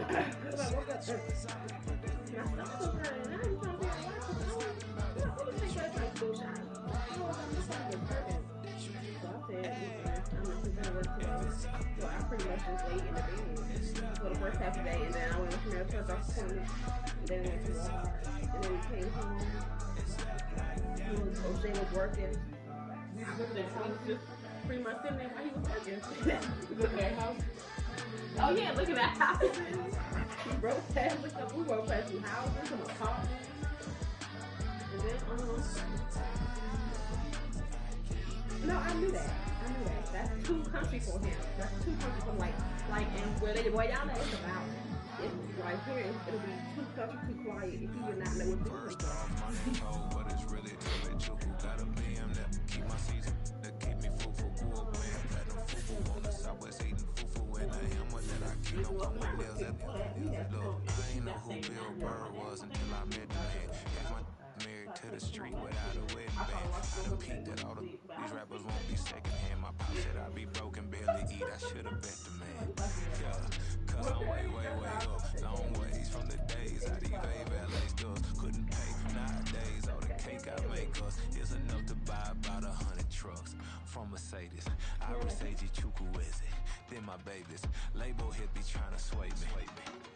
Because I woke up and my stuff was hurting. And I was trying to figure out why. Because I was take that like 2 shots. I was like, this thing was hurting. So I said, I'm not going to work today. So I pretty much just laid in the bed for the first half of the day. And then I went to my church appointment. And then went to Walmart. And then we came home. O'Shea was working. Just pretty much sitting there while he was working. Looking at house. Oh yeah, look at that house. We rode past some houses, some apartments. And then no, I knew that. That's too country for him. That's too country for like and where y'all at it's about. It's right here, it'll be too country, too quiet if you would not know what to do. But it's really got a BM that keep my season, that keep me full cool when platinum fufu on the southwest eating fufu and a hammer that I keep on coming nails at the look. I ain't know who Bill Burr was until I met the man. Here's my married to the street without a wedding band. I done peeked at all these rappers won't be secondhand. My pop said I be broken, barely eat. I should've bet the man. Yeah, cause I'm way up. Long ways from the days I these LA stores couldn't pay. Nowadays all the cake I make us is enough to buy about 100 trucks from Mercedes. Iris AG Chukwueze, then my babies. Label hit be trying to sway me,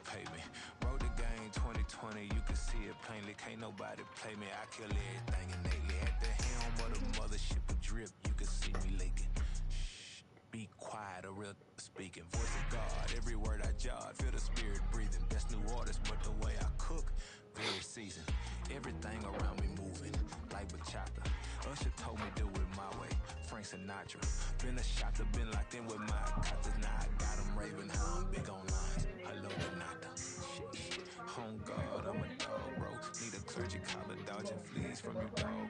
pay me. Wrote the game 2020, you can see it plainly. Can't nobody play me. I kill everything innately. At the helm of the mothership of drip, you can see me leaking. Shh, be quiet, a real speaking. Voice of God, every word I jot. Feel the spirit breathing. That's new orders, but the way I cook, very seasoned. Everything around me moving, like bachata. Usher told me do it my way. Frank Sinatra. Been a shotter, been locked in with my cotters. Now I got them raving how I'm big on lines. Hello, Renata. Shit. Home God, I'm a dog, bro. Need a clergy collar, dodging fleas from you, dog.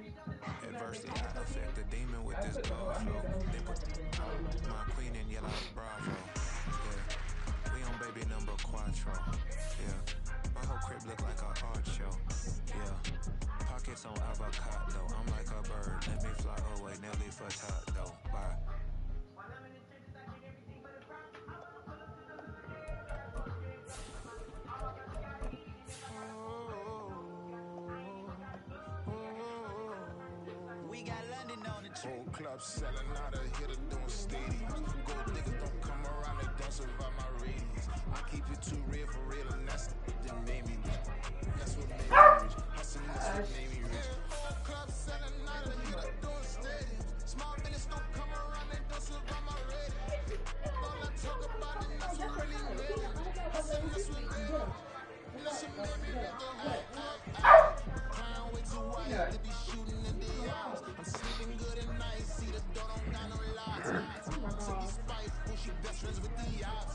Adversity, I affect the demon with this God flow. Then put my queen in yellow, bravo. Yeah. We on baby number quattro. Yeah. My whole crib look like an art show. Yeah. Pockets on avocado. I'm like a bird. Let me fly away. Nelly Furtado. Bye. We got London on the trip. Whole club selling out of here to doing stadiums. Gold diggers don't come around, they don't survive my radius. I keep it too real for real, and that's what made me rich. That's what made me rich. Hustling, that's what made me rich. Whole club selling out of here to doing stadiums. Small business don't come around, they don't survive my radius. All I talk about is that's what really made me rich. Hustling, that's what made me rich. That's what made me rich. Crown way too white to be shooting in the eyes. I'm sleeping good at night, see the door don't got no lights. So be spiteful, she best friends with the odds.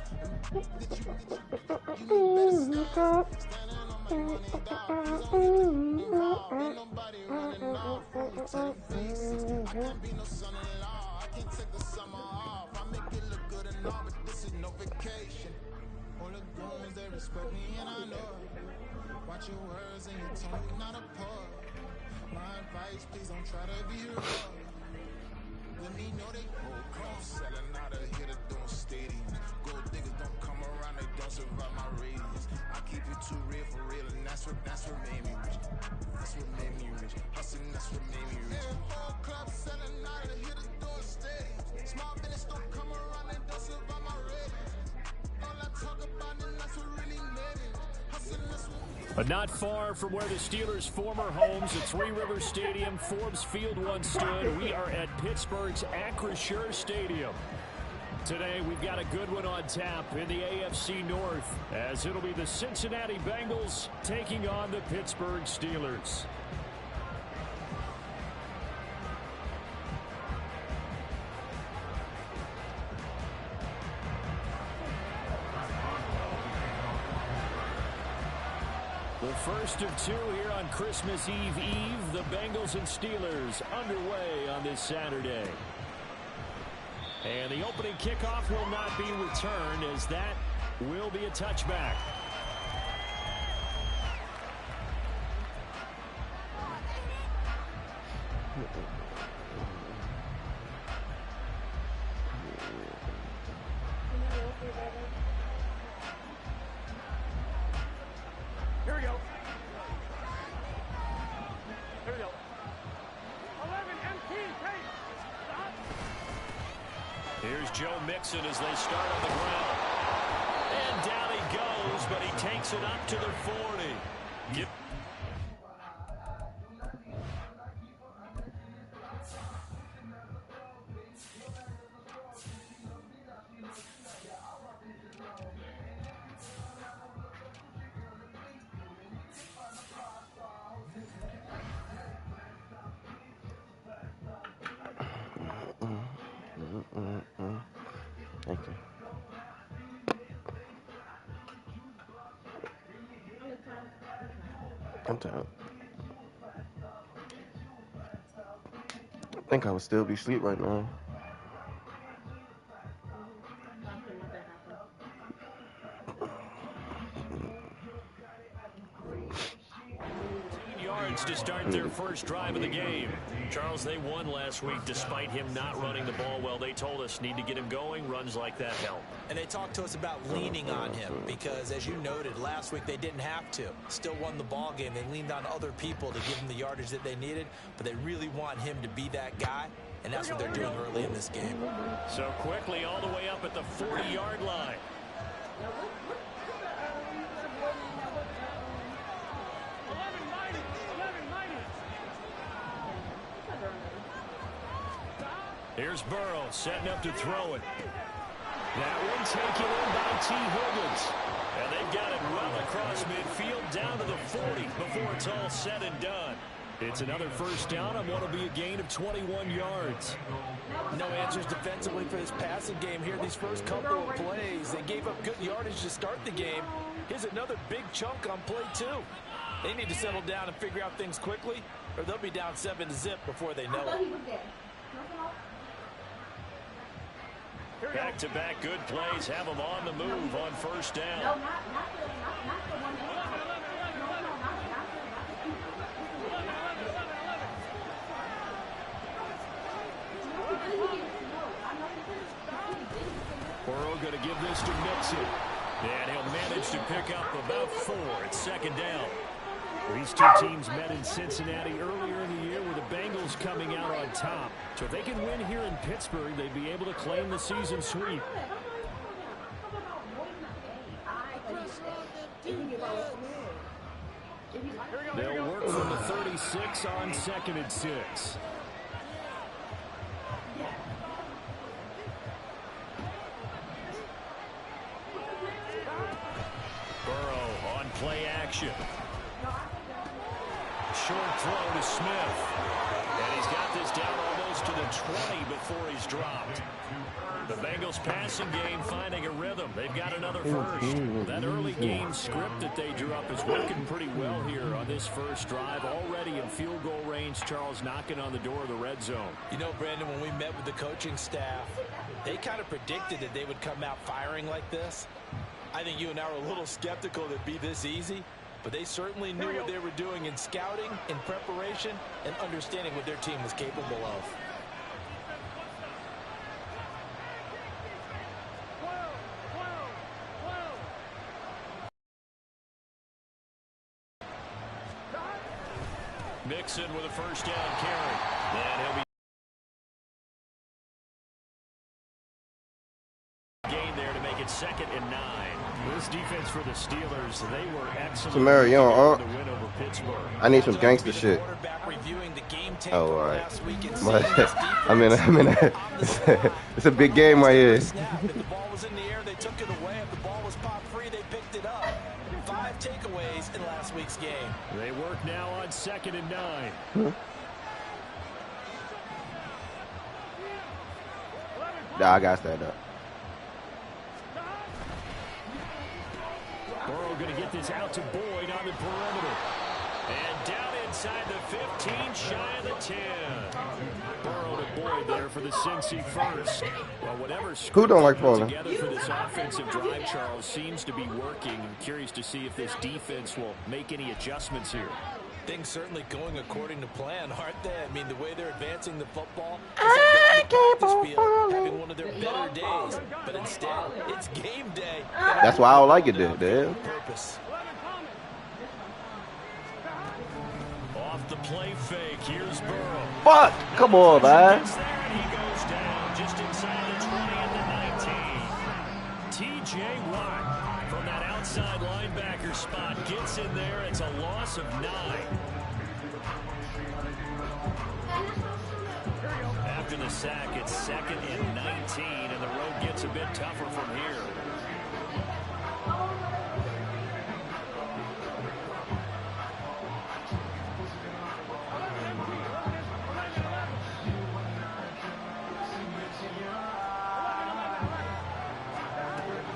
You better stop. Standing on my money, dog. Please don't get involved. Ain't nobody running off. Only to the faces. I can't be no son-in-law. I can't take the summer off. I make it look good and all, but this is no vacation. All the goons, they respect me and I know it. Watch your words and your tone, not a part. My advice, please don't try to be rude. Let me know they whole club selling out of here to doing stadiums. Gold diggers don't come around, they don't survive my radius. I keep it too real for real, and that's what made me rich. That's what made me rich. Hustling, that's what made me rich. Whole club selling out of here to doing stadiums. Small business don't come around, they don't survive my radius. All I talk about is that's what really made me rich. But not far from where the Steelers' former homes at Three Rivers Stadium, Forbes Field once stood, we are at Pittsburgh's Acrisure Stadium. Today, we've got a good one on tap in the AFC North, as it'll be the Cincinnati Bengals taking on the Pittsburgh Steelers. The first of two here on Christmas Eve, the Bengals and Steelers underway on this Saturday. And the opening kickoff will not be returned, as that will be a touchback. Here's Joe Mixon as they start on the ground. And down he goes, but he takes it up to the 40. Thank you. I'm tired. I think I would still be asleep right now. To start their first drive of the game. Charles, they won last week despite him not running the ball well. They told us need to get him going. Runs like that help. And they talked to us about leaning on him because, as you noted, last week they didn't have to. Still won the ball game. They leaned on other people to give them the yardage that they needed, but they really want him to be that guy, and that's what they're doing early in this game. So quickly all the way up at the 40-yard line. Here's Burrow setting up to throw it. That one taken in by T. Higgins. And they've got it well across midfield down to the 40 before it's all said and done. It's another first down on what will be a gain of 21 yards. No answers defensively for this passing game here. These first couple of plays, they gave up good yardage to start the game. Here's another big chunk on play 2. They need to settle down and figure out things quickly, or they'll be down 7-0 before they know it. Back-to-back good plays have them on the move on first down. Burrow going to give this to Mixon. And he'll manage to pick up about 4 at second down. These two teams met in Cincinnati earlier in the year with the Bengals coming out on top. So if they can win here in Pittsburgh, they'd be able to claim the season sweep. They'll work from the 36 on 2nd and 6. Burrow on play action. Short throw to Smith. And he's got this down almost to the 20 before he's dropped. The Bengals passing game finding a rhythm. They've got another first. That early game script that they drew up is working pretty well here on this first drive. Already in field goal range, Charles knocking on the door of the red zone. You know, Brandon, when we met with the coaching staff, they kind of predicted that they would come out firing like this. I think you and I were a little skeptical that it'd be this easy. But they certainly knew what they were doing in scouting, in preparation, and understanding what their team was capable of. Mixon with a first down carry. And he'll be gain there to make it 2nd and 9. This defense for the Steelers, they were excellent. So Mary, you on, to win over Pittsburgh. I need some gangster shit. Oh, all right. But it's a big game right here. If the ball was in the air, they took it away. If the ball was popped free, they picked it up. 5 takeaways in last week's game. They work now on 2nd and 9. Nah, I got that up. Burrow going to get this out to Boyd on the perimeter. And down inside the 15, shy of the 10. Burrow to Boyd there for the Cincy first. Well, whatever who don't like falling together for this offensive drive, Charles, seems to be working. I'm curious to see if this defense will make any adjustments here. Things certainly going according to plan, aren't they? I mean, the way they're advancing the football, I keep on having one of their better days, but instead, it's game day. That's why I don't like it there, dude. Purpose. Off the play fake, here's Burrow. Fuck! Come on, man. He goes down just inside the 20 at the 19. T.J. Watt from that outside linebacker spot gets in there. It's a loss of 9. After the sack, it's 2nd and 19, and the road gets a bit tougher from here.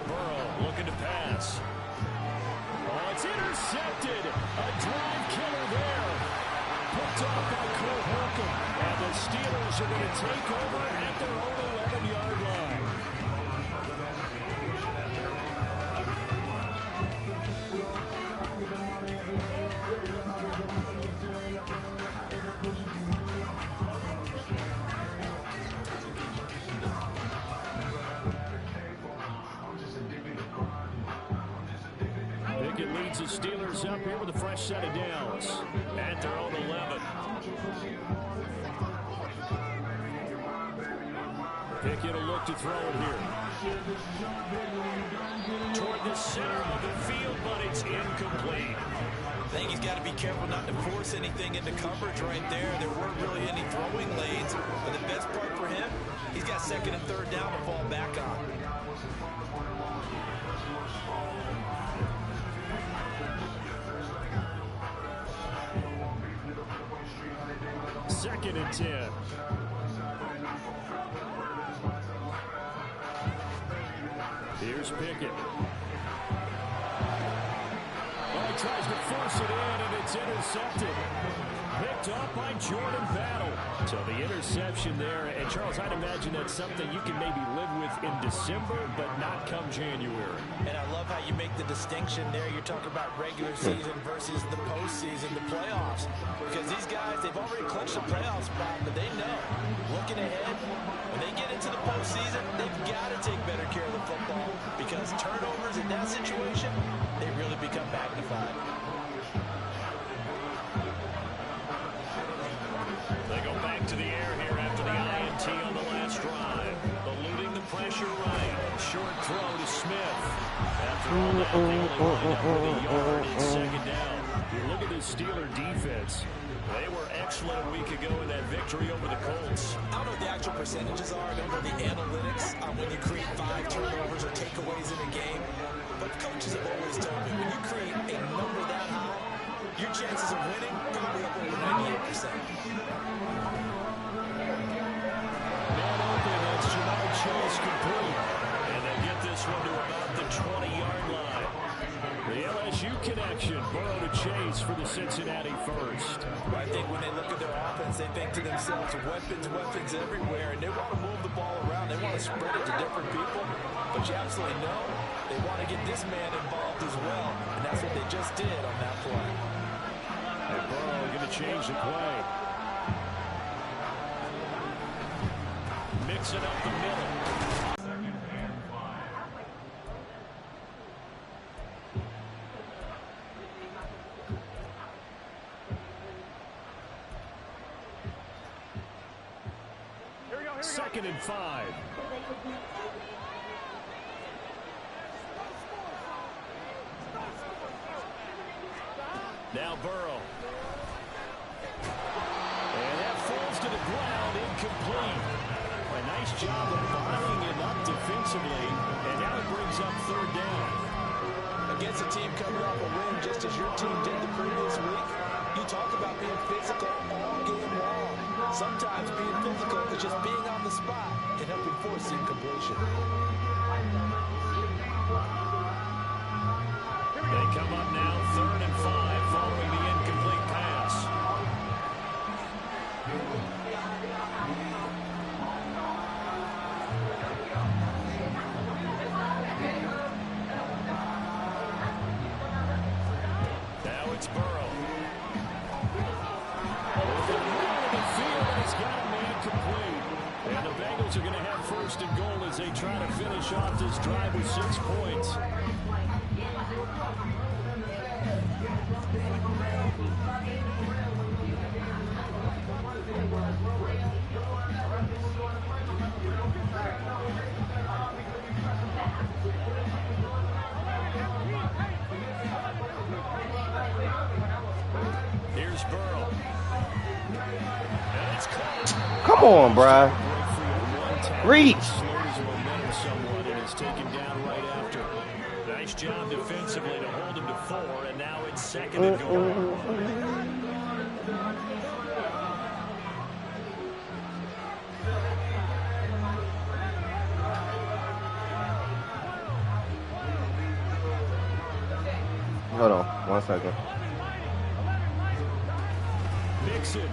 Burrow looking to pass. Oh, it's intercepted. A drive killer there. Picked off by Cole Holcomb. And the Steelers are going to take over at their own 11-yard line. Pickett leads the Steelers up here with a fresh set of downs at their own 11. Pickett will look to throw it here. Toward the center of the field, but it's incomplete. I think he's got to be careful not to force anything into coverage right there. There weren't really any throwing lanes. But the best part for him, he's got 2nd and 3rd down to fall back on. Second and 10. Here's Pickett. Well, he tries to force it in, and it's intercepted. Picked up by Jordan Battle. So the interception there. And, Charles, I'd imagine that's something you can maybe live with in December, but not come January. And I love how you make the distinction there. You're talking about regular season versus the postseason, the playoffs. Because these guys, they've already clinched the playoff spot, but they know, looking ahead, when they get into the postseason, they've got to take better care of the football. Because turnovers in that situation, they really become magnified. They go back to the air here after the INT on the last drive. Eluding the pressure right. Short throw to Smith. After all that, they only wind up with a yard in 2nd down. You look at the Steeler defense. They were excellent a week ago in that victory over the Colts. I don't know what the actual percentages are. I don't know the analytics on when you create 5 turnovers or takeaways in a game. But coaches have always told me, when you create a number that high, your chances of winning probably up over 98%. Man open, that's Jamar Chase complete. And they get this one to about the 20-yard line. The LSU connection, Burrow to Chase for the Cincinnati first. I think when they look at their offense, they think to themselves, weapons everywhere, and they want to move the ball around. They want to spread it to different people, but you absolutely know they want to get this man involved as well, and that's what they just did on that play. And Burrow going to change the play. Mix it up the middle. Second and 5. Now Burrow. And that falls to the ground, incomplete. A nice job of bodying him up defensively, and now it brings up 3rd down. Against a team coming off a win, just as your team did the previous week, you talk about being physical all game long. Sometimes being physical is just being on the spot and helping force the incompletion. They come up now, 3rd and 5, following the incomplete pass. Now it's Burrow. With the middle of the field, and he's got a man complete. And the Bengals are going to have 1st and goal as they try to finish off this drive with 6 points. Come on, bruh. Reach. Nice job defensively to hold him to 4, and now it's second and goal. Hold on, 1 second. Mixon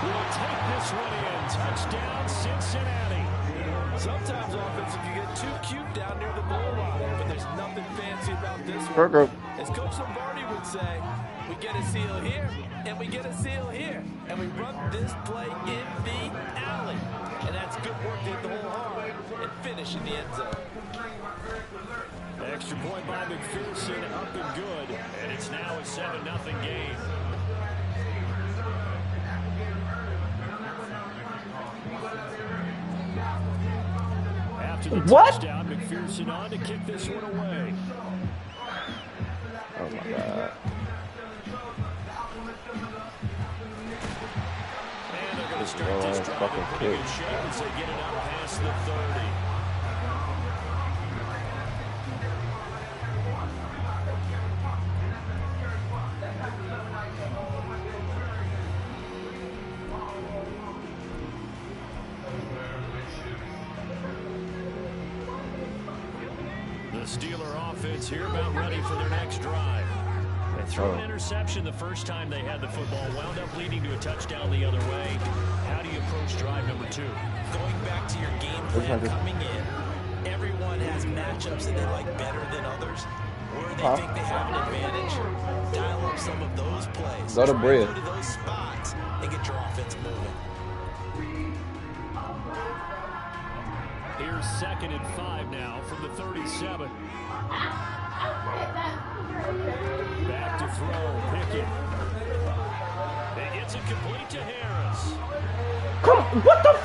will take this one in. Touchdown, Cincinnati. Sometimes offensive, you get too cute down near the goal line, but there's nothing fancy about this one. Burger. As Coach Lombardi would say, we get a seal here, and we get a seal here, and we run this play in the alley. And that's good work to hit the whole arm and finish in the end zone. Extra point by McPherson, up and good, and it's now a 7-0 game. After the touchdown, McPherson on to kick this one away. Oh my God. And they're going to start this drive in pretty good shape as they get it out past the 30. Steeler offense here about ready for their next drive. They threw an interception the first time they had the football, wound up leading to a touchdown the other way. How do you approach drive number 2? Going back to your game plan coming in, everyone has matchups that they like better than others. Where they think they have an advantage, dial up some of those plays. Go to Bria. Go to those spots and get your offense moving. Here's 2nd and 5 now from the 37. Back to throw, Pickett. It gets it complete to Harris. Come on, what the? And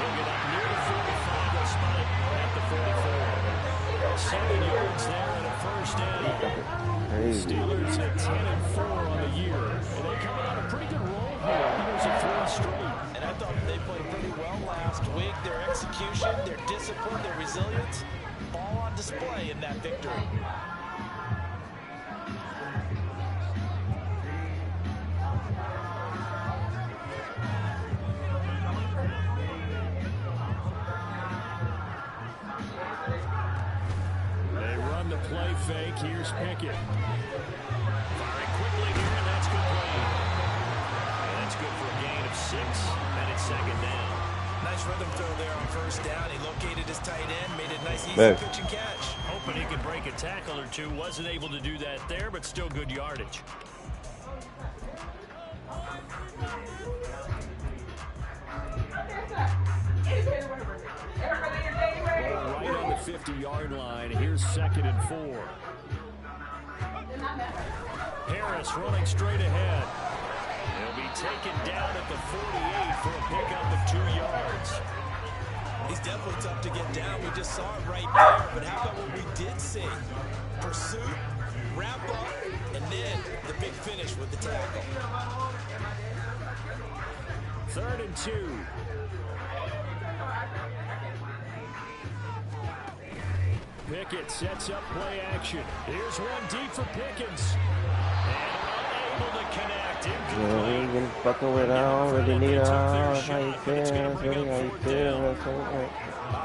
he'll get up near the 45, they'll spot it at the 44. 7 yards there and a first down. Steelers at 10-4 on the year. And they come on a pretty good roll here. There's a 3 straight. And I thought they played pretty well last week. Their execution, their discipline, their resilience, all on display in that victory. They run the play fake. Here's Pickett. Firing quickly here, and that's good play. And that's good for a gain of 6, and it's 2nd down. Nice rhythm throw there on first down. He located his tight end, made it nice, easy pitch and catch. Hoping he could break a tackle or two. Wasn't able to do that there, but still good yardage. Right on the 50-yard line. Here's 2nd and 4. Harris running straight ahead. He'll be taken down at the 48 for a pickup of 2 yards. He's definitely tough to get down. We just saw it right there. But how about what we did see? Pursuit, wrap up, and then the big finish with the tackle. 3rd and 2. Pickett sets up play action. Here's one deep for Pickens. And unable to connect. Yeah, we ain't been fucking with all. Really need all. How you feel? Really how you feel?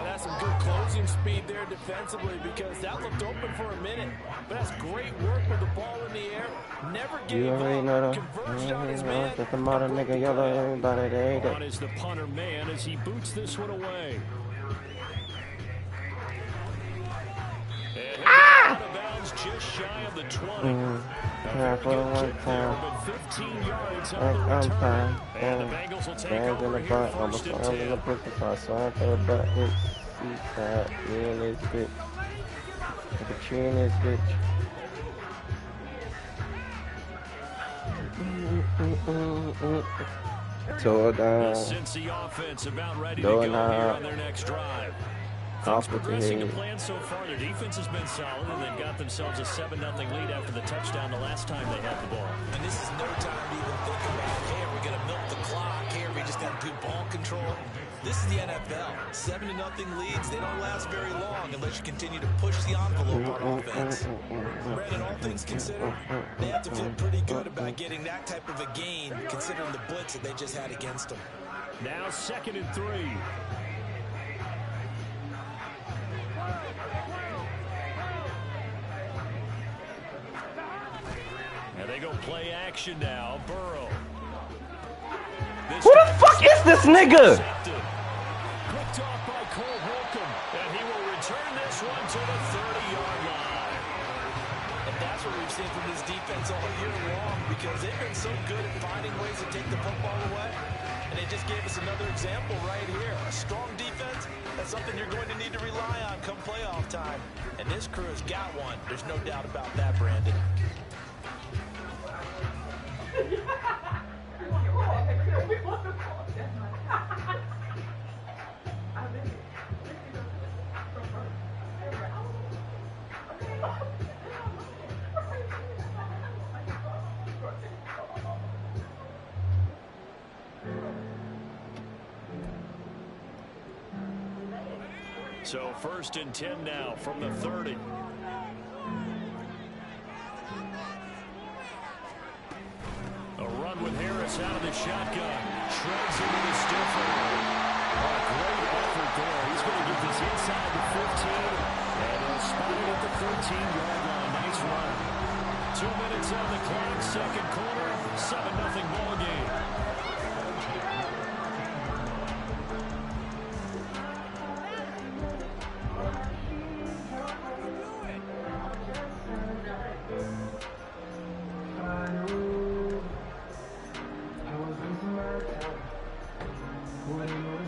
That's some good closing speed there defensively because that looked open for a minute. But that's great work with the ball in the air. Never gave up. Converged on his man. That's the modern nigga yellow. Everybody there. On is the punter man as he boots this one away. Out of bounds just shy of the 20. Yeah, for the one time. 15 yards on the I'm return. fine. And the Bengals will take Bands in over the here butt. I'm 1st and in 10. the pussy pot, so I throw the butt hits. Seaside. Yeah, in this bitch. Like a tree in this bitch. Tore The down. Cincy offense about ready to go here on their next drive. Things progressing to plan so far. Their defense has been solid, and they've got themselves a 7-0 lead after the touchdown the last time they had the ball. And this is no time to even think about, hey, are we going to milk the clock? Hey, are we just ball control. This is the NFL. 7-0 leads, they don't last very long unless you continue to push the envelope on offense. Brandon, all things considered, they have to feel pretty good about getting that type of a gain, considering the blitz that they just had against them. Now 2nd and 3. And they go play action now. Burrow. Who the fuck is this nigga? Picked off by Cole Holcomb. And he will return this one to the 30-yard line. And that's what we've seen from this defense all year long, because they've been so good at finding ways to take the football away. And they just gave us another example right here. A strong defense, that's something you're going to need to rely on come playoff time. And this crew has got one. There's no doubt about that, Brandon. So 1st and 10 now from the 30. A run with Harris out of the shotgun. Shreds into the stiffer. Great effort there. He's going to get this inside the 15. And he'll spot it at the 13-yard line. Nice run. 2 minutes on the clock. 2nd quarter. 7-0 ball game.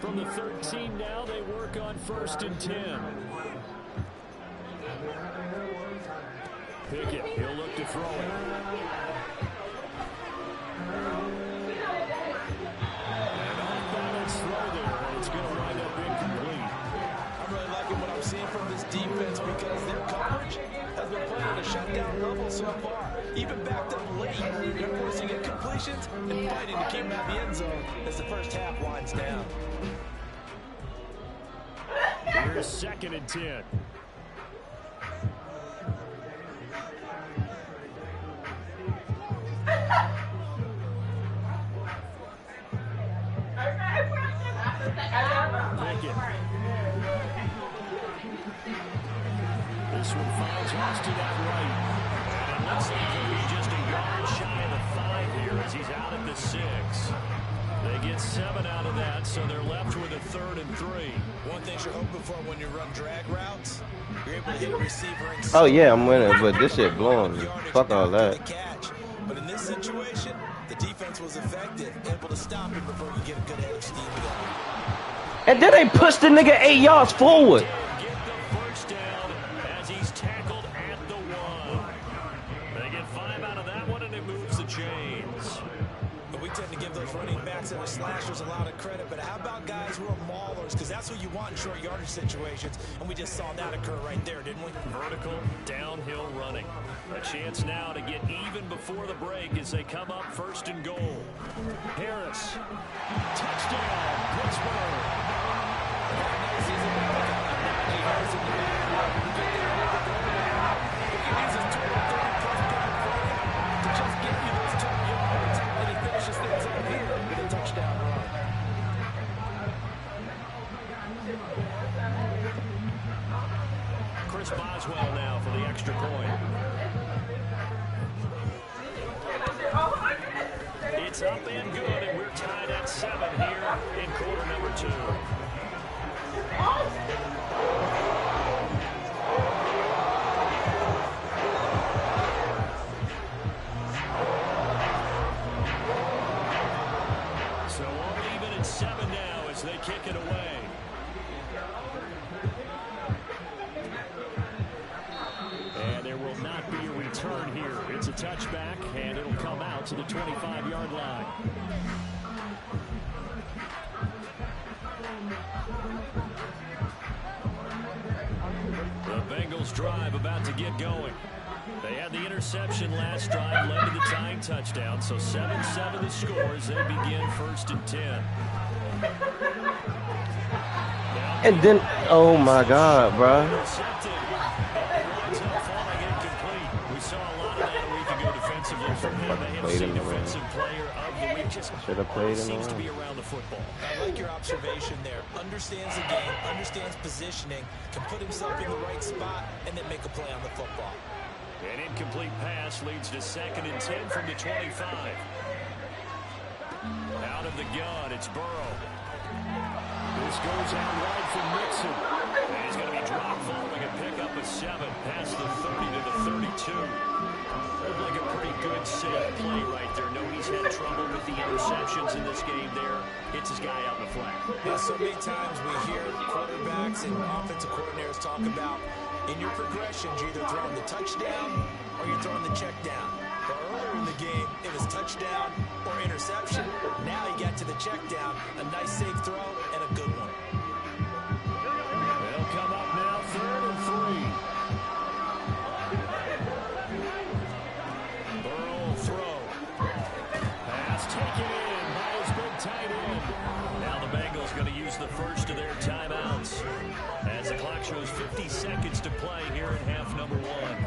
From the 13 now, they work on 1st and 10. Pickett, he'll look to throw it. And off-balance throw there, and it's going to wind up incomplete. I'm really liking what I'm seeing from this defense because their coverage has been playing at a shutdown level so far. Even backed up late, they're forcing incompletions and fighting to keep them out of the end zone as the first half winds down. Here's 2nd and 10. This one finds Austin outright. And it looks like he'll be just a yard shy of the 5 here as he's out at the 6. They get 7 out of that, so they're left with a 3rd and 3. One thing you're hoping for when you run drag routes, you're able to hit a receiver and Oh yeah, I'm winning, but this shit blowing me. Fuck all that. But in this situation, the defense was effective, able to stop it before you get a good head of steam again. And then they push the nigga 8 yards forward. Get the first down as he's tackled at the 1. They get 5 out of that one, and it moves the chains. But we tend to give those running backs that are slashers a lot of credit, but how about guys who are maulers? Because that's what you want in short yardage situations, and we just saw that occur right there, didn't we? Vertical, downhill running. A chance now to get even before the break as they come up 1st and goal. Harris. Touchdown, Pittsburgh. Chris Boswell now for the extra point. It's up and good, and we're tied at 7 here in quarter number 2. So all even at 7 now as they kick it away. And there will not be a return here. It's a touchback, and it'll come out to the 25-yard line. The Bengals drive about to get going. They had the interception last drive, led to the tying touchdown. So 7-7 the score as they begin 1st and 10. And then, oh my God, bro. We saw a lot of that a week ago defensively from him. AFC Defensive Player of the Week. Just seems to be around the football. I like your observation there. Understands the game, understands positioning, can put himself in the right spot, and then make a play on the football. An incomplete pass leads to 2nd and 10 from the 25. Out of the gun, it's Burrow. This goes out wide for Mixon. And he's going to be dropped following a pickup of 7 past the 30 to the 32. Looked like a pretty good safe play right there. No, he's had trouble with the interceptions in this game there. Hits his guy out in the flat. Yeah, so many times we hear quarterbacks and offensive coordinators talk about in your progressions, you're either throwing the touchdown or you're throwing the check down. But earlier in the game, it was touchdown or interception. Now he got to the check down. A nice safe throw and a good one. They'll come up now, 3rd and 3. Burrow throw. Pass taken in by his big tight end. Now the Bengals going to use the first of their timeouts as the clock shows 50 seconds to play here in half number 1.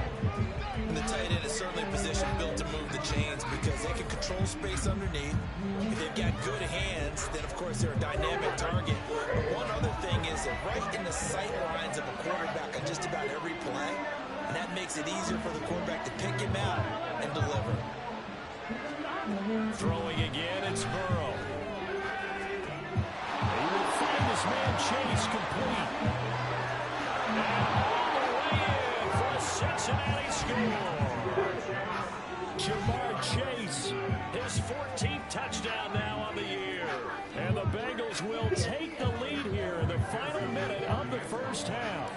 And the tight end is certainly a position built to move the chains because they can control space underneath. If they've got good hands, then of course they're a dynamic target. But one other thing is they're right in the sight lines of a quarterback on just about every play. And that makes it easier for the quarterback to pick him out and deliver. Throwing again, it's Burrow. He will find his man Chase complete. All the way in for a Cincinnati score. Jamar Chase, his 14th touchdown now on the year. And the Bengals will take the lead here in the final minute of the first half.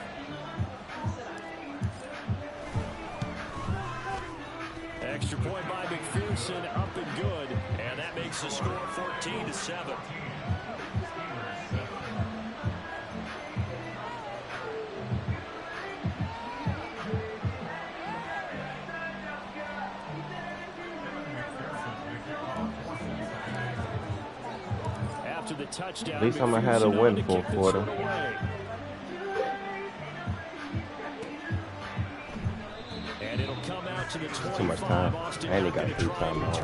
Extra point by McPherson, up and good. And that makes the score 14-7. After the touchdown, At least I'm gonna have a win for a quarter. And it'll come out to the 25. Too much time. And he got 3 timeouts.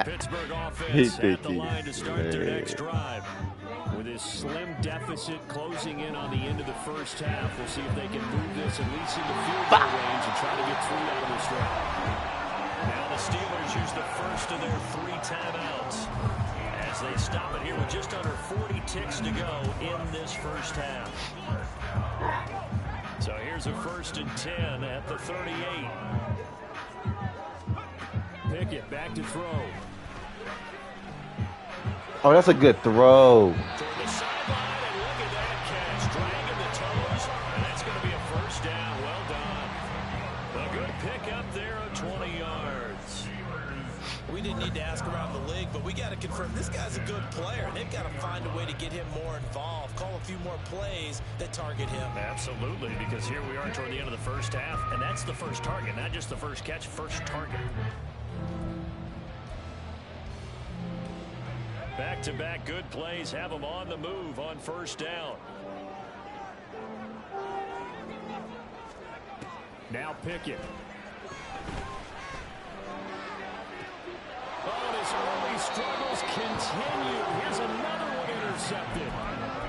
Pittsburgh offense at the line to start their next drive. With his slim deficit closing in on the end of the first half, we'll see if they can move this at least into field goal range and try to get 3 out of this drive. Now the Steelers use the first of their 3 timeouts as they stop it here with just under 40 ticks to go in this first half. So here's a 1st and 10 at the 38. Pickett back to throw. Oh, that's a good throw. To the sideline, and look at that catch. Dragging the toes, and that's going to be a first down. Well done. A good pickup there of 20 yards. We didn't need to ask around the league, but we got to confirm this guy's a good player. They've got to find a way to get him more involved, call a few more plays that target him. Absolutely, because here we are toward the end of the first half, and that's the first target, not just the first catch, first target. Back-to-back good plays have them on the move on first down. Now Pickett. Oh, his early struggles continue. Here's another one intercepted.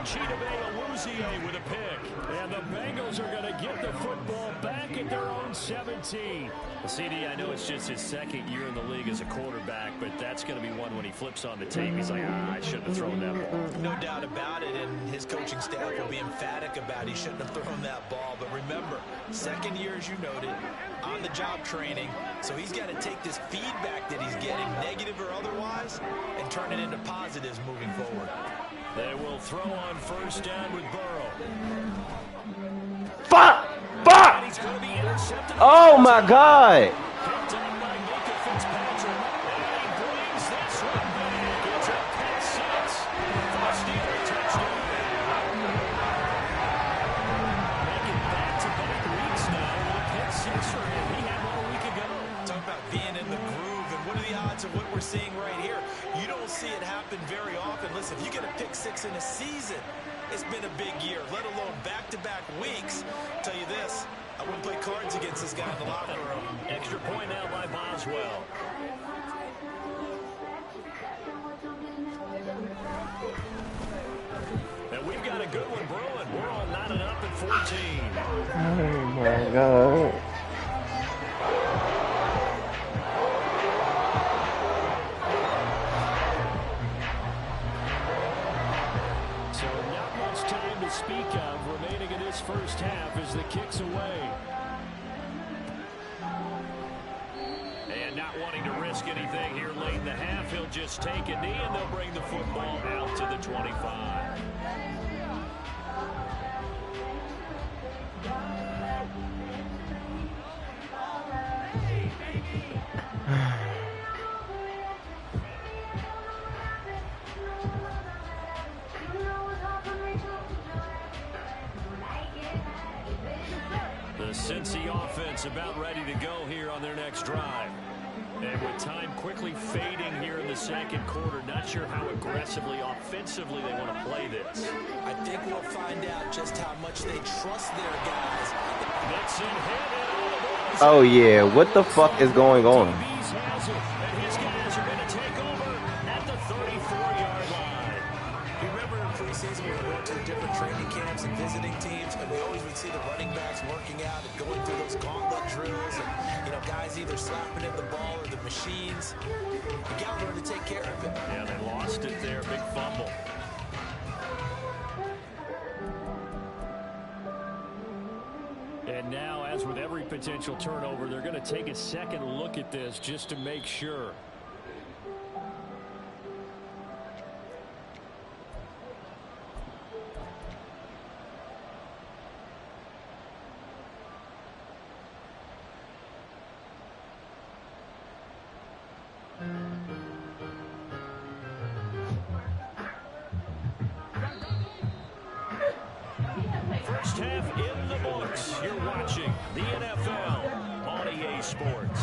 Chidobe Awuzie with a pick. And the Bengals are going to get the football back at their own 17. Well, CD, I know it's just his second year in the league as a quarterback, but that's going to be one when he flips on the tape. He's like, I shouldn't have thrown that ball. No doubt about it, and his coaching staff will be emphatic about he shouldn't have thrown that ball. But remember, second year, as you noted, on-the-job training, so he's got to take this feedback that he's getting, negative or otherwise, and turn it into positives moving forward. They will throw on first down with Burrow. Fuck! Fuck! Oh my God! Picked up by Micah Fitzpatrick. And he brings this one back. It's a pick six. First Steeler touchdown. Making back-to-back weeks now with a pick six for him. He had one a week ago. Talk about being in the groove, and what are the odds of what we're seeing right here? You don't see it happen very often. Listen, if you get a pick six in a season, it's been a big year, let alone back-to-back weeks. I'll tell you this, I wouldn't play cards against this guy in the locker room. Extra point now by Boswell. And we've got a good one brewing. We're all knotted up at 14. Oh my God. So not much time to speak of remaining in this first half as the kick's away. And not wanting to risk anything here late in the half, he'll just take a knee and they'll bring the football out to the 25. The Cincy offense about ready to go here on their next drive. And with time quickly fading here in the second quarter, not sure how aggressively, offensively they want to play this. I think we'll find out just how much they trust their guys. Mixon hit and all the balls. Oh yeah, what the fuck is going on? DB's has it, and his guys are going to take over at the 34-yard line. You remember in preseason when we went to the different training camps and visiting teams, and we always would see the running backs working out and going through those gauntlet drills, and guys either slapping at the ball or the machines. You got to learn to take care of it. Yeah, they lost it there, big fumble. And now, as with every potential turnover, they're going to take a second look at this just to make sure. First half in the books. You're watching the NFL on EA Sports.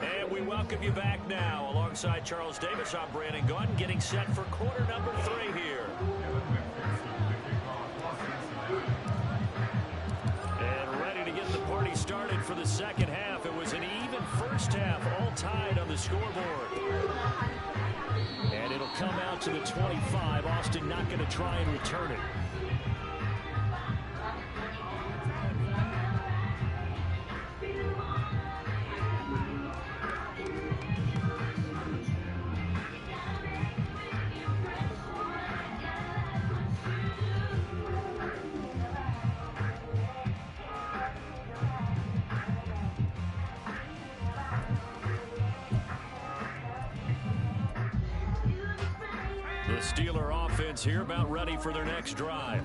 And we welcome you back now. Alongside Charles Davis, I'm Brandon Gunn, getting set for quarter number 3 here. And ready to get the party started for the second half. It was an even first half, all tied on the scoreboard. And it'll come out to the 25. Austin not going to try and return it. The Steeler offense here about ready for their next drive.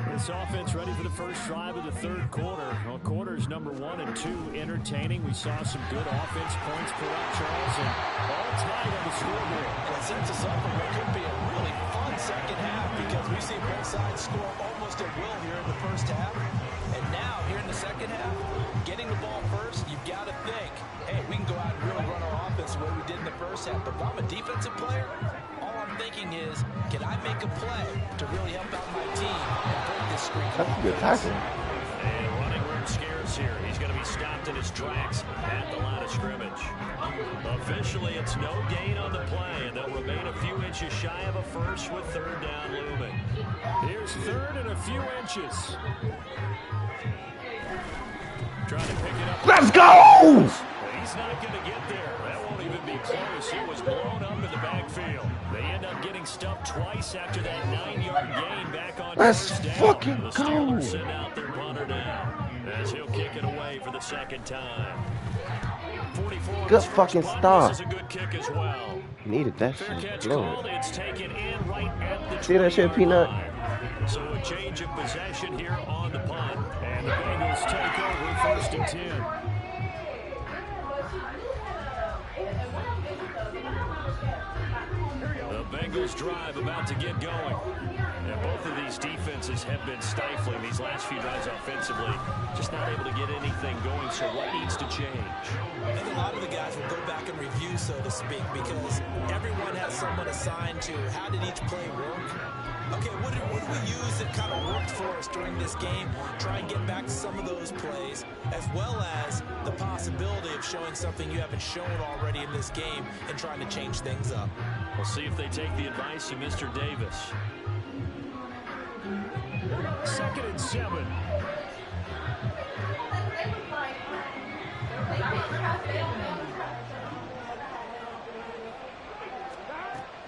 This offense ready for the first drive of the third quarter. Well, quarters number 1 and 2 entertaining. We saw some good offense points put up, Charles, and all tied on the scoreboard. And it sets us up for what could be a really fun second half because we've seen both sides score almost at will here in the first half. And now, here in the second half, getting the ball first, you've got to think, hey, we can go out and really run our offense the way we did in the first half, but if I'm a defensive player, all I'm thinking is, can I make a play to really help out my team and break this streak? That's a good tackle. And running room scarce here. He's going to be stopped in his tracks at the line of scrimmage. Officially, it's no gain on the play, and they'll remain a few inches shy of a first with third down looming. Here's third and a few inches. Trying to pick it up. Let's go! He's not going to get there. That won't even be close. He was blown up in the backfield. They end up getting stuffed twice after that 9-yard gain back on Let's first down. fucking The go. Steelers send out their punter now as he'll kick it away for the second time. 44 Good fucking start. This is a good kick as well. Needed that Fair catch shit. called. Lord. It's taken in right at the See that shit, 20-yard Peanut? line. So a change of possession here on the punt. And the Bengals take over first and 10. The Bengals drive about to get going. And both of these defenses have been stifling these last few drives offensively. Just not able to get anything going, so what needs to change? I think a lot of the guys will go back and review, so to speak, because everyone has someone assigned to how did each play work. Okay, what did we use that kind of worked for us during this game? Try and get back to some of those plays, as well as the possibility of showing something you haven't shown already in this game and trying to change things up. We'll see if they take the advice of Mr. Davis. 2nd and 7.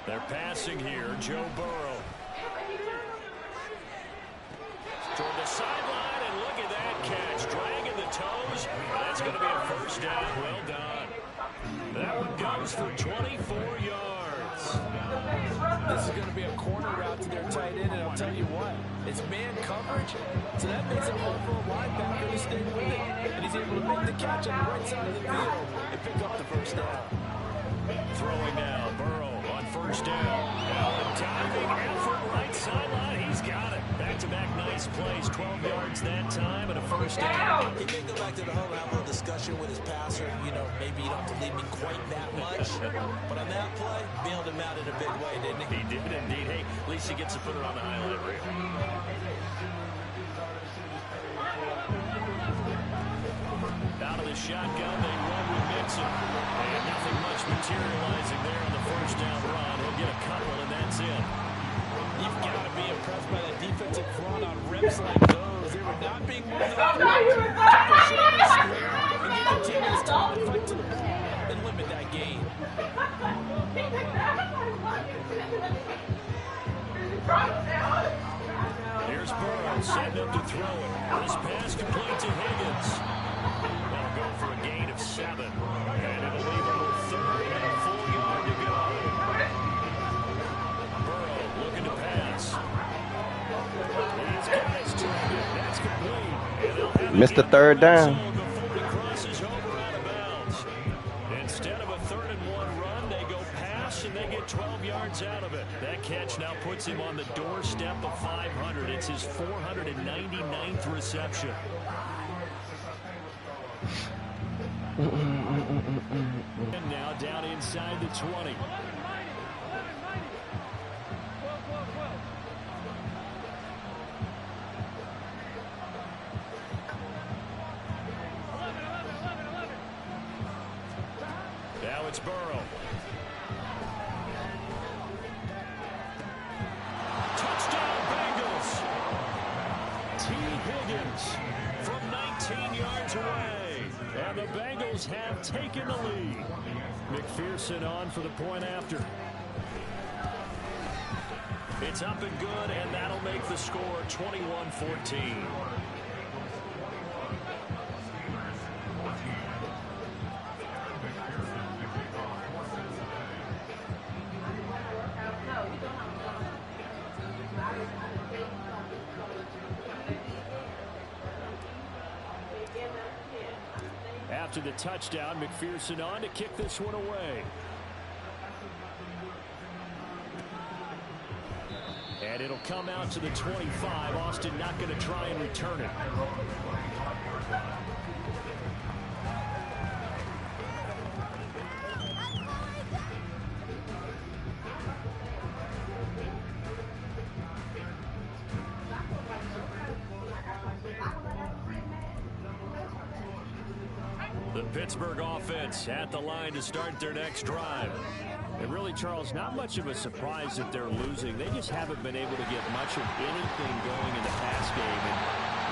They're passing here. Joe Burrow. Toward the sideline, and look at that catch. Dragging the toes. That's going to be a first down. Well done. That one goes for 24 yards. This is going to be a corner route to their tight end, and I'll tell you what, it's man coverage, so that makes it hard for a linebacker to stay with it. And he's able to make the catch on the right side of the field and pick up the first down. Throwing now, Burrow on first down. Now a diving effort right sideline. He's got it. Back-to-back nice plays. 12 yards that time and a first down. He may go back to the huddle and have a little discussion with his passer. You know, maybe you don't have to leave me quite that much. But on that play, bailed him out in a big way, didn't he? He did indeed. Hey, at least he gets to put it on the highlight reel. Out of the shotgun, they run with Mixon. And nothing much materializing there on the first down run. He'll get a couple, and that's it. You've got to be impressed by that defensive front on reps like those. They were not being moved up. Keep their shoulders square and give the team this time to fight to the ball and limit that gain. Here's Burrow setting up to throw it. This pass complete to Higgins. They'll go for a gain of 7. And it'll leave them with 3rd and a full yard to go. Burrow looking to pass. He's got his target. That's complete. And they'll have Missed the third down. before he crosses over out of bounds. Instead of a 3rd and 1 run, they go pass and they get 12 yards out of it. That catch now puts him on the doorstep of 500. It's his 499th reception. And now down inside the 20. Now it's Burrow. Touchdown Bengals. T. Higgins from 19 yards away. And the Bengals have taken the lead. McPherson on for the point after. It's up and good, and that'll make the score 21-14. After the touchdown, McPherson on to kick this one away. And it'll come out to the 25. Austin not going to try and return it. Pittsburgh offense at the line to start their next drive. And really, Charles, not much of a surprise that they're losing. They just haven't been able to get much of anything going in the pass game. And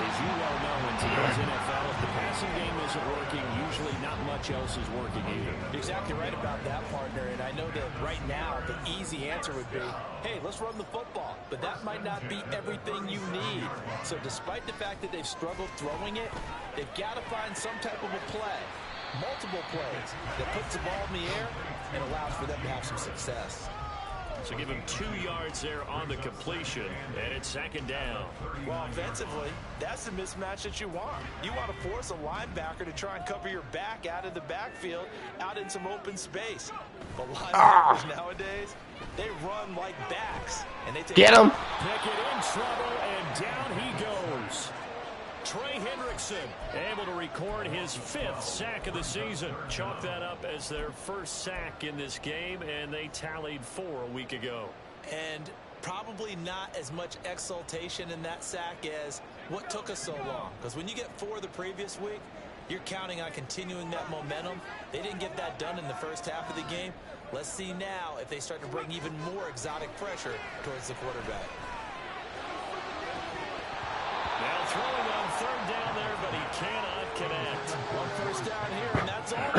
as you well know, in today's NFL, if the passing game isn't working, usually not much else is working either. Exactly right about that, partner. And I know that right now the easy answer would be, hey, let's run the football. But that might not be everything you need. So despite the fact that they've struggled throwing it, they've got to find some type of a play, multiple plays, that puts the ball in the air and allows for them to have some success. So give him 2 yards there on the completion, and it's 2nd down. Well, offensively, that's the mismatch that you want. You want to force a linebacker to try and cover your back out of the backfield, out in some open space. But linebackers nowadays, they run like backs. And they take Get him! Pickett in trouble, and down he goes. Trey Hendrickson able to record his 5th sack of the season. Chalk that up as their first sack in this game, and they tallied 4 a week ago. And probably not as much exultation in that sack as what took us so long. Because when you get 4 the previous week, you're counting on continuing that momentum. They didn't get that done in the first half of the game. Let's see now if they start to bring even more exotic pressure towards the quarterback. Now throwing on 3rd down there, but he cannot connect. One first down here, and that's all.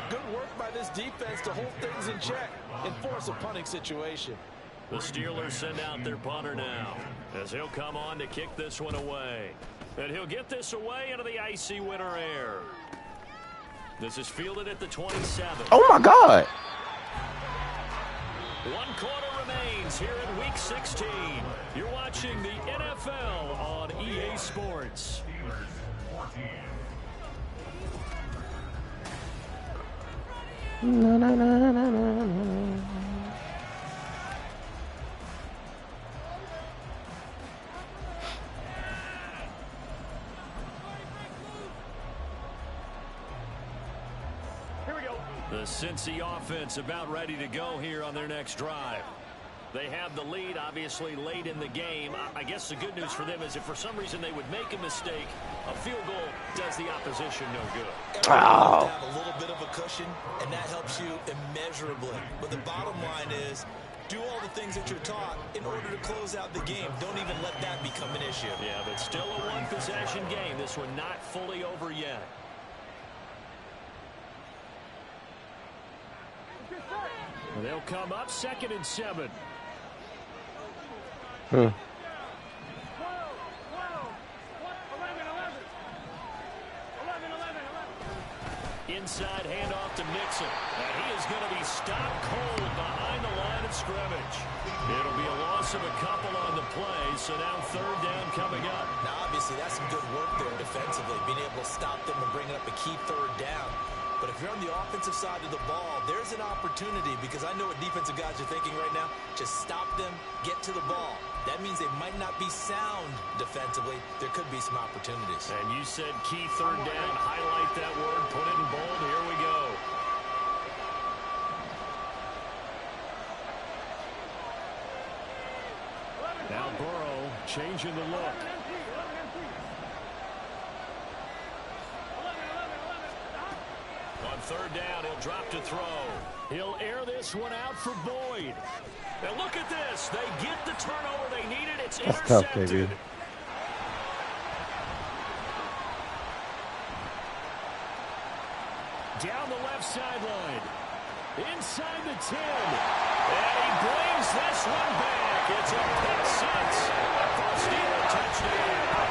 Good work by this defense to hold things in check and force a punting situation. The Steelers send out their punter now, as he'll come on to kick this one away. And he'll get this away into the icy winter air. This is fielded at the 27. Oh, my God. 1 quarter remains here in Week 16. You're watching the NFL on EA Sports. Na, na, na, na, na, na. The Cincy offense about ready to go here on their next drive. They have the lead, obviously, late in the game. I guess the good news for them is if for some reason they would make a mistake, a field goal does the opposition no good. Everyone have a little bit of a cushion, and that helps you immeasurably. But the bottom line is, do all the things that you're taught in order to close out the game. Don't even let that become an issue. Yeah, but still a one-possession game. This one not fully over yet. They'll come up 2nd and 7. Inside handoff to Mixon. And he is going to be stopped cold behind the line of scrimmage. It'll be a loss of a couple on the play, so now 3rd down coming up. Now, obviously, that's some good work there defensively, being able to stop them and bring up a key 3rd down. But if you're on the offensive side of the ball, there's an opportunity, because I know what defensive guys are thinking right now. Just stop them, get to the ball. That means they might not be sound defensively. There could be some opportunities. And you said key 3rd down. Highlight that word. Put it in bold. Here we go. Now Burrow changing the look. On 3rd down, he'll drop to throw. He'll air this one out for Boyd. And look at this. They get the turnover they needed. It's intercepted. That's tough, KB. Down the left sideline. Inside the 10. And he brings this one back. It's a pick 6 for a Steeler touchdown.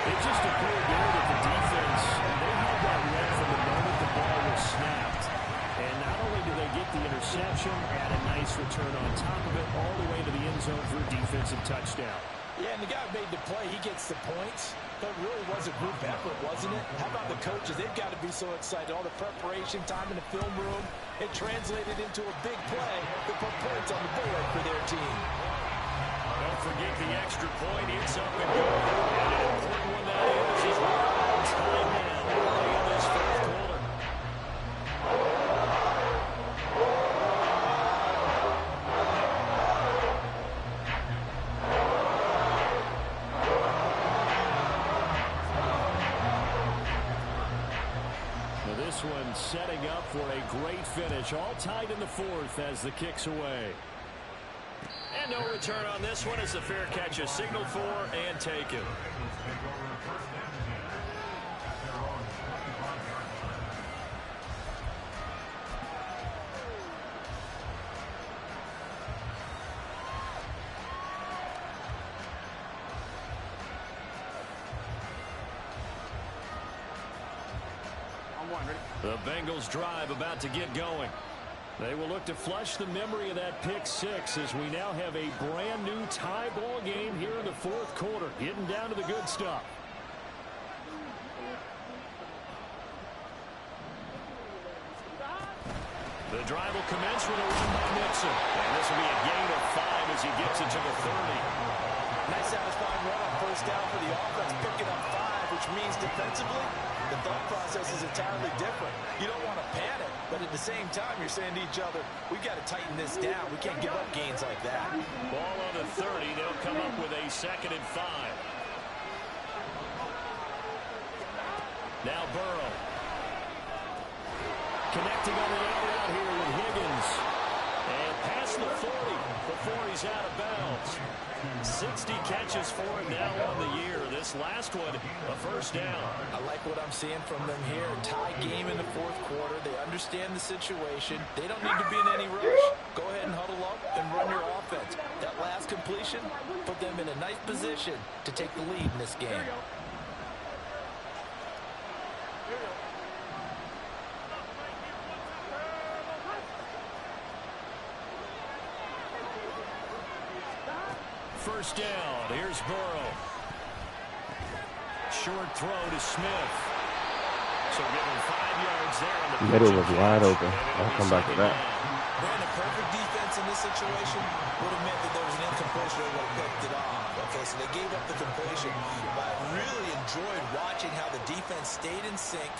It just appeared there that the defense, they had that read from the moment the ball was snapped. And not only do they get the interception, add a nice return on top of it, all the way to the end zone for a defensive touchdown. Yeah, and the guy made the play. He gets the points. But it really was a group effort, wasn't it? How about the coaches? They've got to be so excited. All the preparation time in the film room, it translated into a big play that put points on the board for their team. Don't forget the extra point. It's up and good. And an important one that is right on time now early in this 4th quarter. setting up for a great finish. All tied in the fourth as the kick's away. And no return on this one as the fair catch is signaled for and taken. The Bengals drive about to get going. They will look to flush the memory of that pick six as we now have a brand new tie ball game here in the fourth quarter. Getting down to the good stuff. The drive will commence with a run by Mixon. And this will be a gain of 5 as he gets it to the 30. Nice satisfying run on first down for the offense, picking up 5, which means defensively, the thought process is entirely different. You don't want to panic, but at the same time, you're saying to each other, we've got to tighten this down. We can't give up gains like that. Ball on the 30. They'll come up with a 2nd and 5. Now Burrow. Connecting on the out here with Higgins. And past the 40 before he's out of bounds. 60 catches for him now on the year. This last one, a first down. I like what I'm seeing from them here. Tie game in the fourth quarter. They understand the situation. They don't need to be in any rush. Go ahead and huddle up and run your offense. That last completion put them in a nice position to take the lead in this game. First down. Here's Burrow. Short throw to Smith. So give him 5 yards there. On the middle was wide open. I'll come back to that. Brandon, perfect defense in this situation would have meant that there was an incompletion. They would have picked it off. Okay, so they gave up the completion. But I really enjoyed watching how the defense stayed in sync,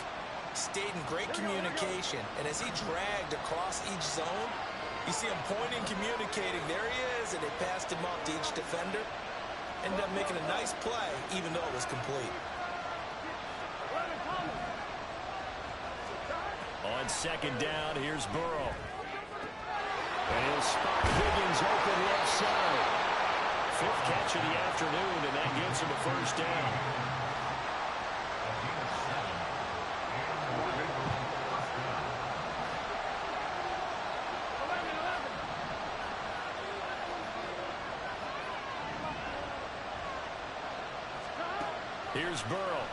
stayed in great communication, and as he dragged across each zone, you see him pointing, communicating. There he is, and they passed him up to each defender. Ended up making a nice play, even though it was complete. On second down, here's Burrow. And he'll spot Higgins open left side. 5th catch of the afternoon, and that gives him a first down. Here's Burrow.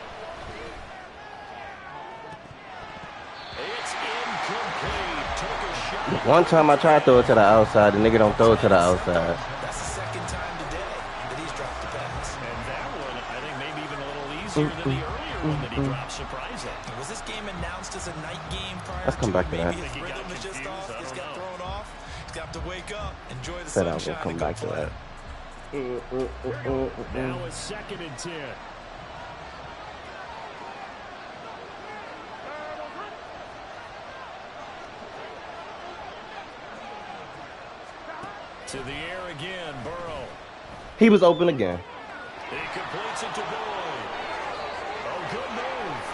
It's incomplete. Took a shot. One time I tried to throw it to the outside. The nigga don't throw it to the outside. That's the 2nd time today that he's dropped the pass. And that one, I think, maybe even a little easier than the earlier one that he dropped. Surprising. Was this game announced as a night game prior Let's come back to that. Maybe his rhythm is just off. He's got thrown off. He's got to wake up, enjoy the Said I was sunshine, gonna come and go back to play. that. Now a 2nd and 10. To the air again, Burrow. He was open again. He completes it to Boyd. Oh, good move.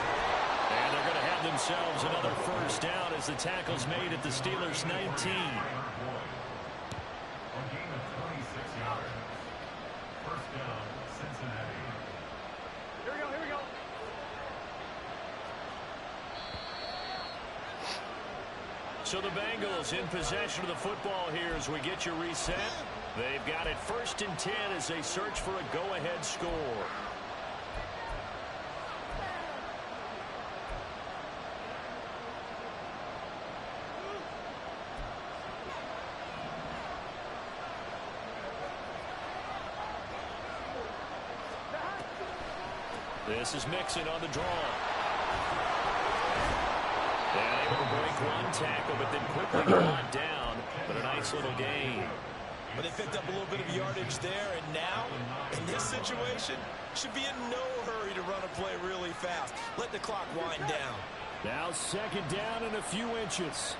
And they're going to have themselves another first down as the tackle's made at the Steelers' 19. So the Bengals in possession of the football here as we get your reset. They've got it 1st and 10 as they search for a go-ahead score. This is Mixon on the draw. And able to break one tackle, but then quickly brought down. But a nice little gain. But they picked up a little bit of yardage there, and now, in this situation, should be in no hurry to run a play really fast. Let the clock wind down. Now 2nd down and a few inches.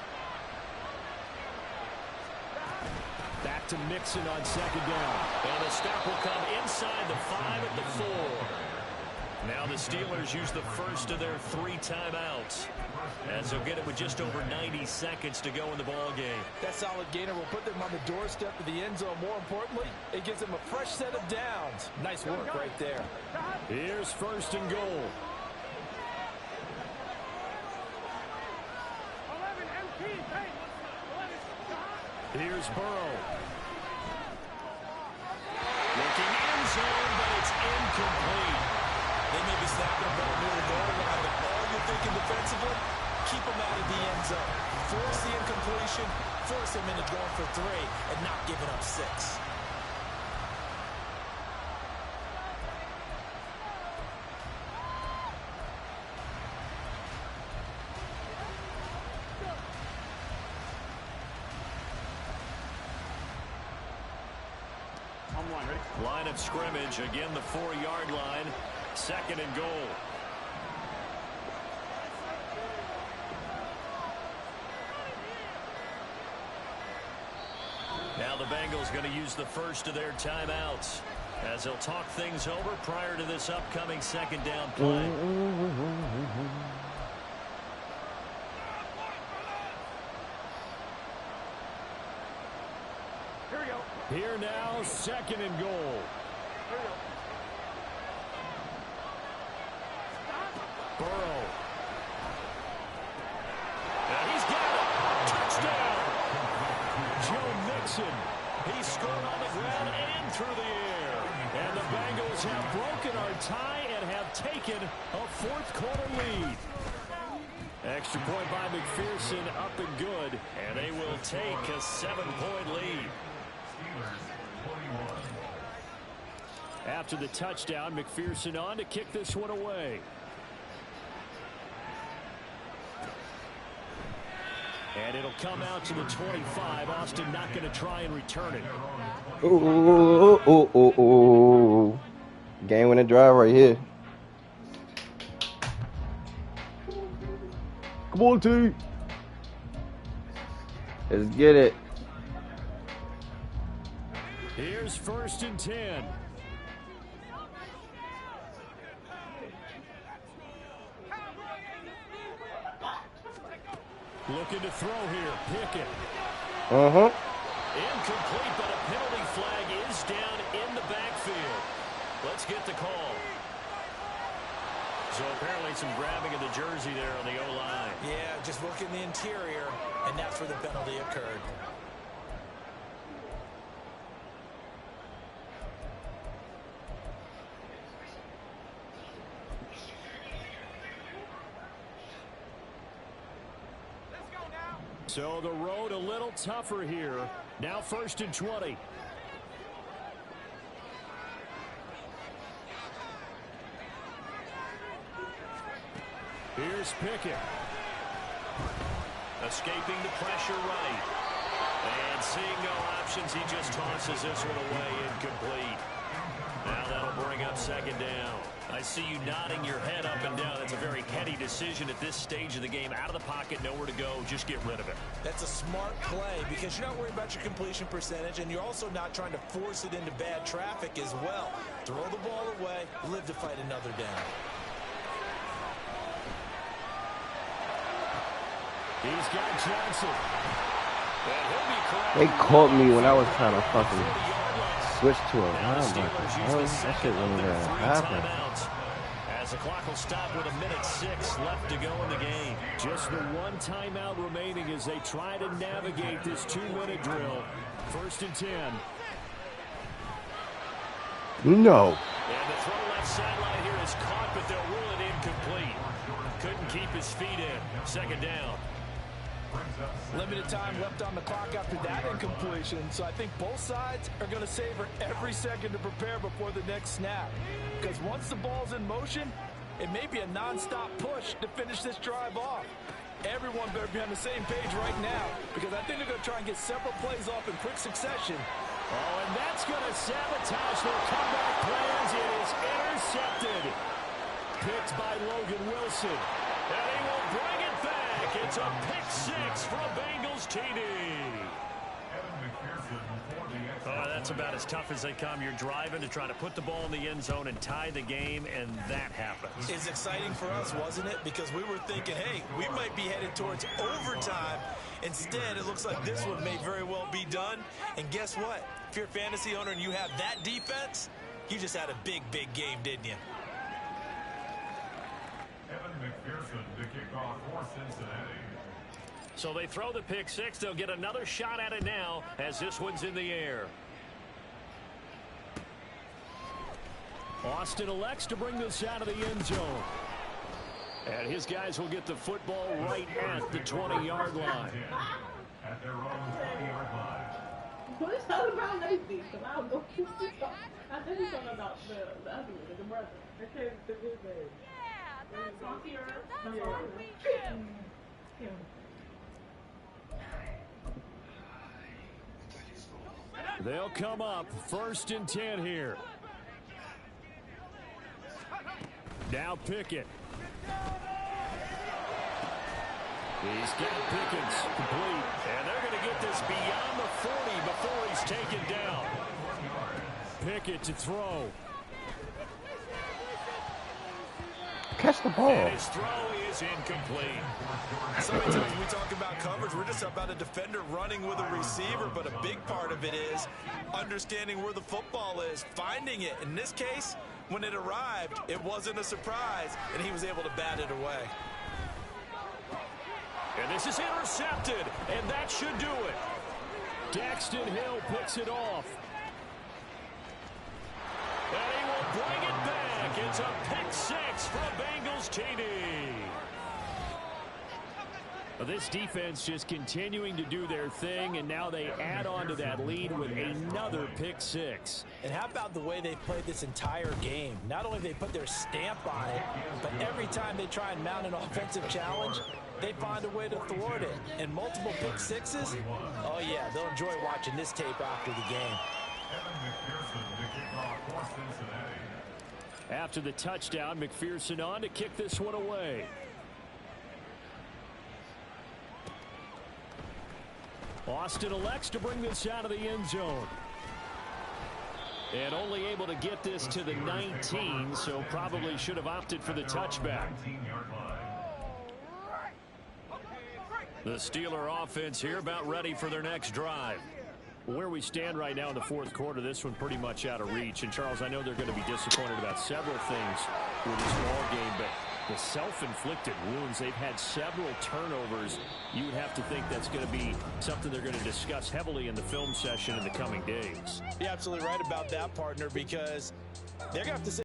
Back to Mixon on 2nd down. And the stop will come inside the 5 at the 4. Now the Steelers use the first of their 3 timeouts, as they'll get it with just over 90 seconds to go in the ball game. That solid gainer will put them on the doorstep of the end zone. More importantly, it gives them a fresh set of downs. Nice work right there. Here's first and goal. Here's Burrow. Looking end zone, but it's incomplete. They may be snapping a ball near the goal line, but all you're thinking defensively, keep them out of the end zone. Force the incompletion, force them into going for 3, and not giving up 6. Line of scrimmage, again the 4-yard line, second and goal. Now the Bengals going to use the first of their timeouts, as they'll talk things over prior to this upcoming second down play. Here now, second and goal. Burrow. And he's got it. Touchdown. Joe Mixon. He scored on the ground and through the air. And the Bengals have broken our tie and have taken a fourth-quarter lead. Extra point by McPherson, up and good. And they will take a 7-point lead. After the touchdown, McPherson on to kick this one away. And it'll come out to the 25. Austin not going to try and return it. Ooh. Game-winning drive right here. Come on, T. Let's get it. Here's first and 10. Looking to throw here. Pickett. Incomplete, but a penalty flag is down in the backfield. Let's get the call. So apparently some grabbing of the jersey there on the O-line. Yeah, just working the interior, and that's where the penalty occurred. So the road a little tougher here. Now first and 20. Here's Pickett. Escaping the pressure right. And seeing no options, he just tosses this one away, incomplete. Now that'll bring up second down. I see you nodding your head up and down. That's a very heady decision at this stage of the game. Out of the pocket, nowhere to go. Just get rid of it. That's a smart play because you're not worried about your completion percentage, and you're also not trying to force it into bad traffic as well. Throw the ball away, live to fight another down. He's got Johnson. They caught me when I was trying to fucking switch to a linebacker. That shit wasn't going to happen. As the clock will stop with 1:06 left to go in the game. Just the one timeout remaining as they try to navigate this 2-minute drill. First and 10. No. And the throw left sideline here is caught, but they'll rule it incomplete. Couldn't keep his feet in. Second down. Limited time left on the clock after that incompletion, so I think both sides are going to savor every second to prepare before the next snap. Because once the ball's in motion, it may be a non-stop push to finish this drive off. Everyone better be on the same page right now, because I think they're going to try and get several plays off in quick succession. Oh, and that's going to sabotage their comeback plans. It is intercepted. Picked by Logan Wilson. And he will bring it back. It's a pick six for a Bengals TD. Oh, That's about as tough as they come. You're driving to try to put the ball in the end zone and tie the game, and that happens. It's exciting for us, wasn't it? Because we were thinking, hey, we might be headed towards overtime. Instead, it looks like this one may very well be done. And guess what? If you're a fantasy owner and you have that defense, you just had a big, big game, didn't you? Evan McPherson to kick off for Cincinnati. So they throw the pick six. They'll get another shot at it now as this one's in the air. Austin elects to bring this out of the end zone. And his guys will get the football right at the 20-yard line. At their own 20-yard line. What is talking about Lacey? Because I was going to I think he's talking about the other one, the brother. I can't think of his name. Yeah, that's all we do. They'll come up 1st and 10 here. Now Pickett. He's got Pickens complete. And they're going to get this beyond the 40 before he's taken down. Pickett to throw. Catch the ball. And his throw is incomplete. So many times when we talk about coverage, we're just about a defender running with a receiver, but a big part of it is understanding where the football is, finding it. In this case, when it arrived, it wasn't a surprise, and he was able to bat it away. And this is intercepted, and that should do it. Daxton Hill picks it off. And he will bring it back. It's a pick six from Bengals TD. This defense just continuing to do their thing, and now they add on to that lead with another pick six. And how about the way they played this entire game? Not only they put their stamp on it, but every time they try and mount an offensive challenge, they find a way to thwart it. And multiple pick sixes, oh yeah, they'll enjoy watching this tape after the game. Evan McPherson to kick off for Cincinnati. After the touchdown, McPherson on to kick this one away. Austin elects to bring this out of the end zone. And only able to get this to the 19, so probably should have opted for the touchback. 19-yard line. The Steeler offense here about ready for their next drive. Where we stand right now in the fourth quarter, this one pretty much out of reach. And, Charles, I know they're going to be disappointed about several things with this ball game, but the self-inflicted wounds, they've had several turnovers. You would have to think that's going to be something they're going to discuss heavily in the film session in the coming days. You're absolutely right about that, partner, because they're going to have to say